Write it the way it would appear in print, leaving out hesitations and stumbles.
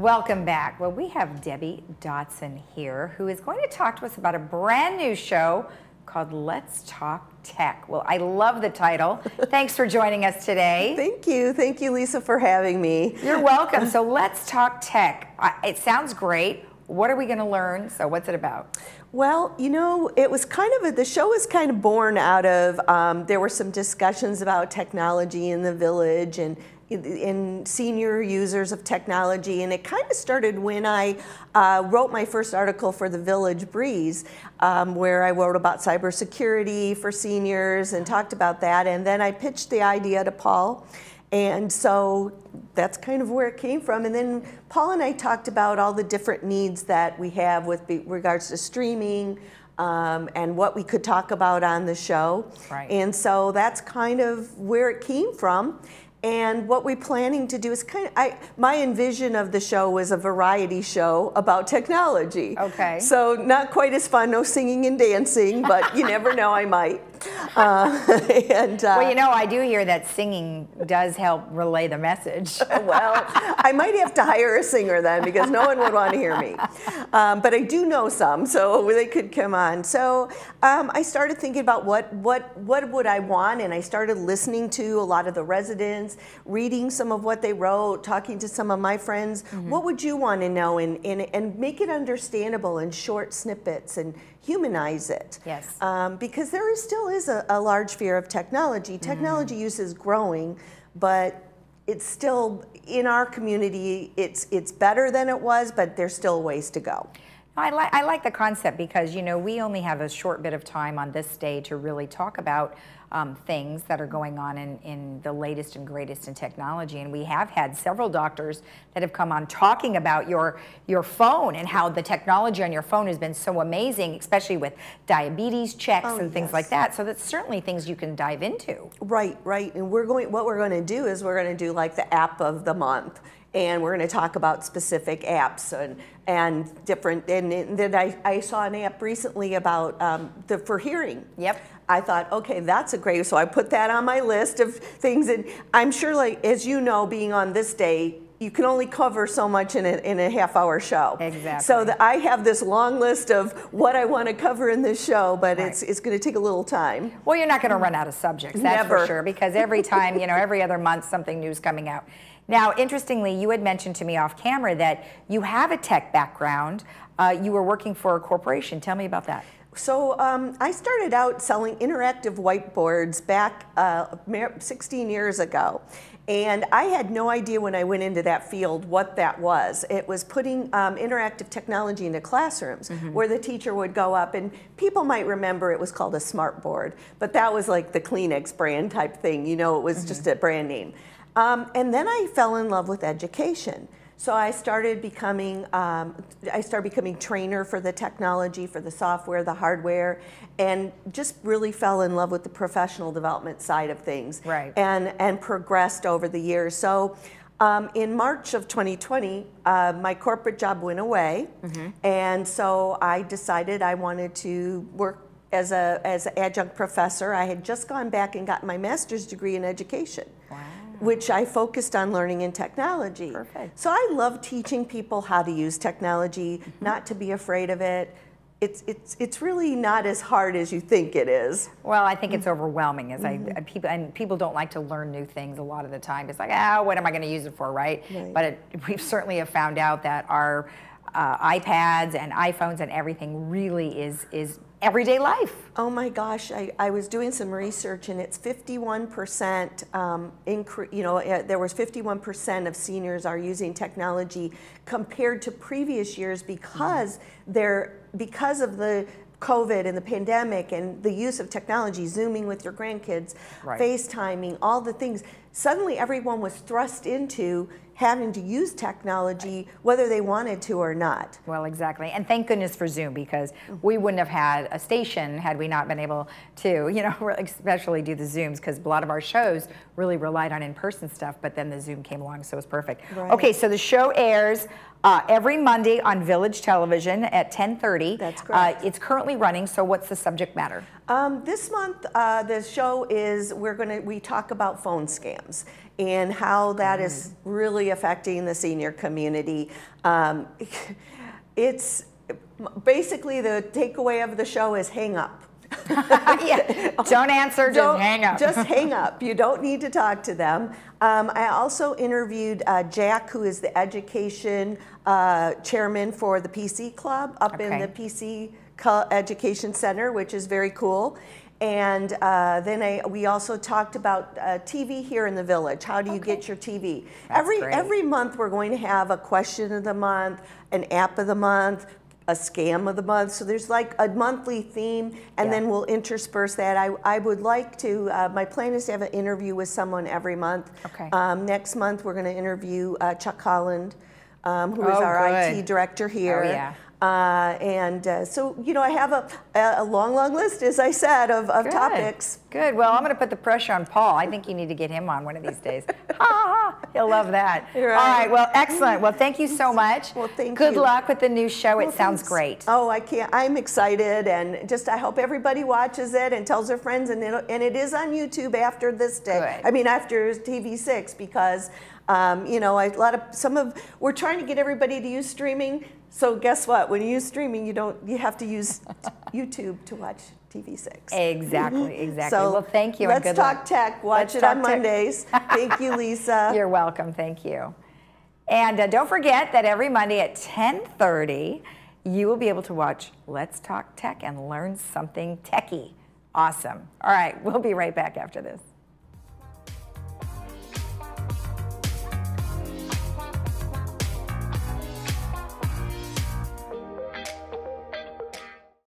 Welcome back. Well, we have Debbie Dotson here, who is going to talk to us about a brand new show called Let's Talk Tech. Well, I love the title. Thanks for joining us today. Thank you. Thank you, Lisa, for having me. You're welcome. So Let's Talk Tech. It sounds great. What are we going to learn? So what's it about? Well, you know, it was kind of the show was kind of born out of, there were some discussions about technology in the village and in senior users of technology, and it kind of started when I wrote my first article for the Village Breeze, where I wrote about cybersecurity for seniors and talked about that, and then I pitched the idea to Paul, and so that's kind of where it came from. And then Paul and I talked about all the different needs that we have with regards to streaming, and what we could talk about on the show. Right. And so that's kind of where it came from. And what we're planning to do is my envision of the show was a variety show about technology. Okay. So not quite as fun, no singing and dancing, but you never know, I might. Well, you know, I do hear that singing does help relay the message. Well, I might have to hire a singer then, because no one would want to hear me. But I do know some, so they could come on. So I started thinking about what would I want, and I started listening to a lot of the residents, reading some of what they wrote, talking to some of my friends. Mm-hmm. What would you want to know, and make it understandable in short snippets and humanize it. Yes. Because there still is a large fear of technology. Technology use is growing, but it's still, in our community, it's better than it was, but there's still ways to go. I like the concept because, you know, we only have a short bit of time on this day to really talk about things that are going on in the latest and greatest in technology. And we have had several doctors that have come on talking about your phone and how the technology on your phone has been so amazing, especially with diabetes checks and things like that. So that's certainly things you can dive into. Right, right. And what we're going to do is we're going to do like the app of the month. And we're going to talk about specific apps and different. And then I saw an app recently about for hearing. Yep. I thought, okay, that's a great. So I put that on my list of things. And I'm sure, like as you know, being on this day, you can only cover so much in a half-hour show. Exactly. So I have this long list of what I want to cover in this show, but it's going to take a little time. Well, you're not going to run out of subjects, that's for sure, because every time, you know, every other month, something new's coming out. Now, interestingly, you had mentioned to me off camera that you have a tech background. You were working for a corporation. Tell me about that. So I started out selling interactive whiteboards back 16 years ago. And I had no idea when I went into that field what that was. It was putting interactive technology into classrooms where the teacher would go up, and people might remember it was called a smart board, but that was like the Kleenex brand type thing. You know, it was just a brand name. And then I fell in love with education. So I started becoming trainer for the technology, for the software, the hardware, and just really fell in love with the professional development side of things. Right. And progressed over the years. So in March of 2020, my corporate job went away, and so I decided I wanted to work as an adjunct professor. I had just gone back and gotten my master's degree in education. Wow. Which I focused on learning and technology. Perfect. So I love teaching people how to use technology, not to be afraid of it. It's really not as hard as you think it is. Well, I think it's overwhelming. People don't like to learn new things a lot of the time. It's like, what am I going to use it for, right? But we've certainly have found out that our iPads and iPhones and everything really is everyday life. Oh my gosh, I was doing some research, and it's 51% you know, there was 51% of seniors are using technology compared to previous years because because of the COVID and the pandemic and the use of technology, Zooming with your grandkids, FaceTiming, all the things. Suddenly everyone was thrust into having to use technology whether they wanted to or not. Well, exactly. And thank goodness for Zoom, because we wouldn't have had a station had we not been able to, you know, especially do the Zooms, because a lot of our shows really relied on in-person stuff, but then the Zoom came along, so it was perfect. Right. Okay, so the show airs Every Monday on Village Television at 10:30. That's correct. It's currently running, so what's the subject matter? This month, the show is, we talk about phone scams and how that is really affecting the senior community. It's basically, the takeaway of the show is hang up. Yeah. Don't answer, just hang up. Just hang up. You don't need to talk to them. I also interviewed Jack, who is the education chairman for the PC Club up in the PC Education Center, which is very cool. And then we also talked about TV here in the village. How do you get your TV? Every month we're going to have a question of the month, an app of the month, a scam of the month. So there's like a monthly theme, and then we'll intersperse that. I would like to, my plan is to have an interview with someone every month. Okay. Next month we're going to interview Chuck Holland, who is our IT director here. Oh, yeah. So, you know, I have a long list, as I said, of topics. Good. Well, I'm going to put the pressure on Paul. I think you need to get him on one of these days. Ha ha! He'll love that. Right. All right. Well, excellent. Well, thank you so much. Well, thank you. Good luck with the new show. Well, it sounds thanks. great. Oh, I'm excited, and just I hope everybody watches it and tells their friends. And it is on YouTube after this day. Good. I mean, after TV6, because you know, we're trying to get everybody to use streaming. So guess what? When you use streaming, you have to use YouTube to watch TV6. Exactly. So well, thank you. Let's and good Talk luck. Tech. Watch it on Mondays. Thank you, Lisa. You're welcome. Thank you. And don't forget that every Monday at 10:30, you will be able to watch Let's Talk Tech and learn something techie. Awesome. All right. We'll be right back after this.